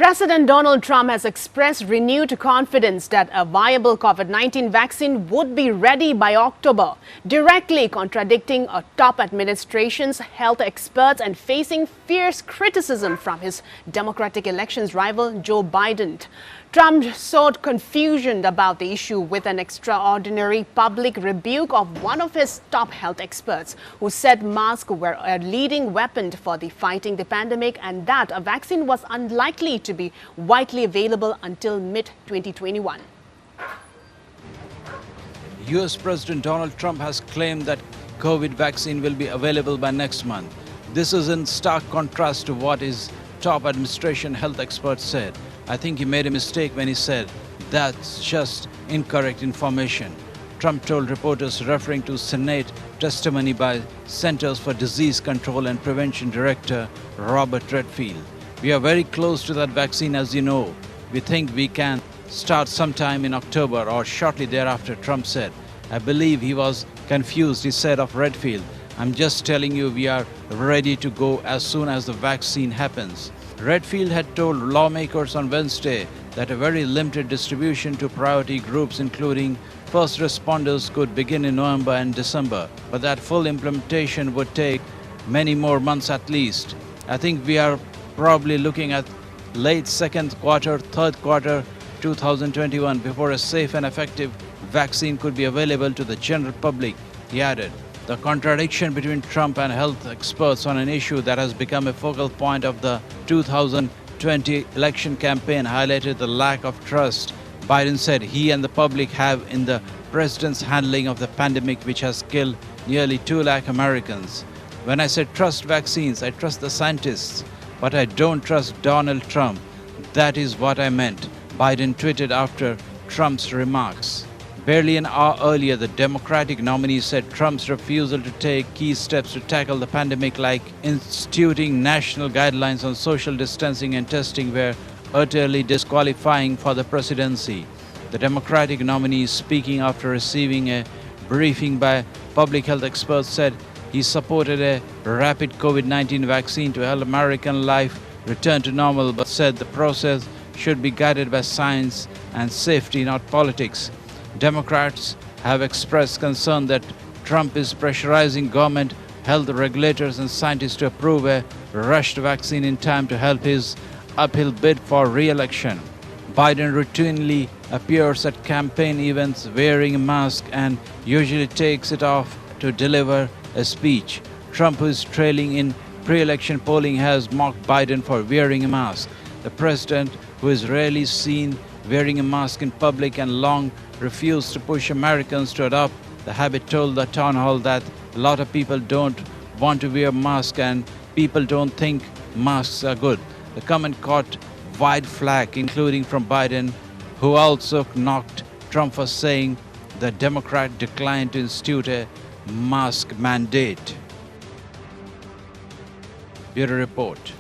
President Donald Trump has expressed renewed confidence that a viable COVID-19 vaccine would be ready by October, directly contradicting a top administration's health experts and facing fierce criticism from his Democratic elections rival Joe Biden. Trump sowed confusion about the issue with an extraordinary public rebuke of one of his top health experts, who said masks were a leading weapon for fighting the pandemic and that a vaccine was unlikely to be widely available until mid-2021. US President Donald Trump has claimed that COVID vaccine will be available by next month. This is in stark contrast to what his top administration health experts said. I think he made a mistake when he said that's just incorrect information. Trump told reporters, referring to Senate testimony by Centers for Disease Control and Prevention Director Robert Redfield. We are very close to that vaccine, as you know. We think we can start sometime in October or shortly thereafter, Trump said. I believe he was confused, he said of Redfield. I'm just telling you we are ready to go as soon as the vaccine happens. Redfield had told lawmakers on Wednesday that a very limited distribution to priority groups, including first responders, could begin in November and December, but that full implementation would take many more months at least. I think we are probably looking at late second quarter, third quarter 2021 before a safe and effective vaccine could be available to the general public, he added. The contradiction between Trump and health experts on an issue that has become a focal point of the 2020 election campaign highlighted the lack of trust Biden said he and the public have in the president's handling of the pandemic, which has killed nearly 2 lakh Americans. When I said trust vaccines, I trust the scientists, but I don't trust Donald Trump. That is what I meant, Biden tweeted after Trump's remarks. Barely an hour earlier, the Democratic nominee said Trump's refusal to take key steps to tackle the pandemic, like instituting national guidelines on social distancing and testing, were utterly disqualifying for the presidency. The Democratic nominee, speaking after receiving a briefing by public health experts, said he supported a rapid COVID-19 vaccine to help American life return to normal, but said the process should be guided by science and safety, not politics. Democrats have expressed concern that Trump is pressurizing government, health regulators and scientists to approve a rushed vaccine in time to help his uphill bid for re-election. Biden routinely appears at campaign events wearing a mask and usually takes it off to deliver a speech. Trump, who is trailing in pre-election polling, has mocked Biden for wearing a mask. The president, who is rarely seen wearing a mask in public and long refused to push Americans to adopt the habit, told the town hall that a lot of people don't want to wear masks and people don't think masks are good. The comment caught wide flack, including from Biden, who also knocked Trump for saying the Democrat declined to institute a mask mandate. Bureau Report.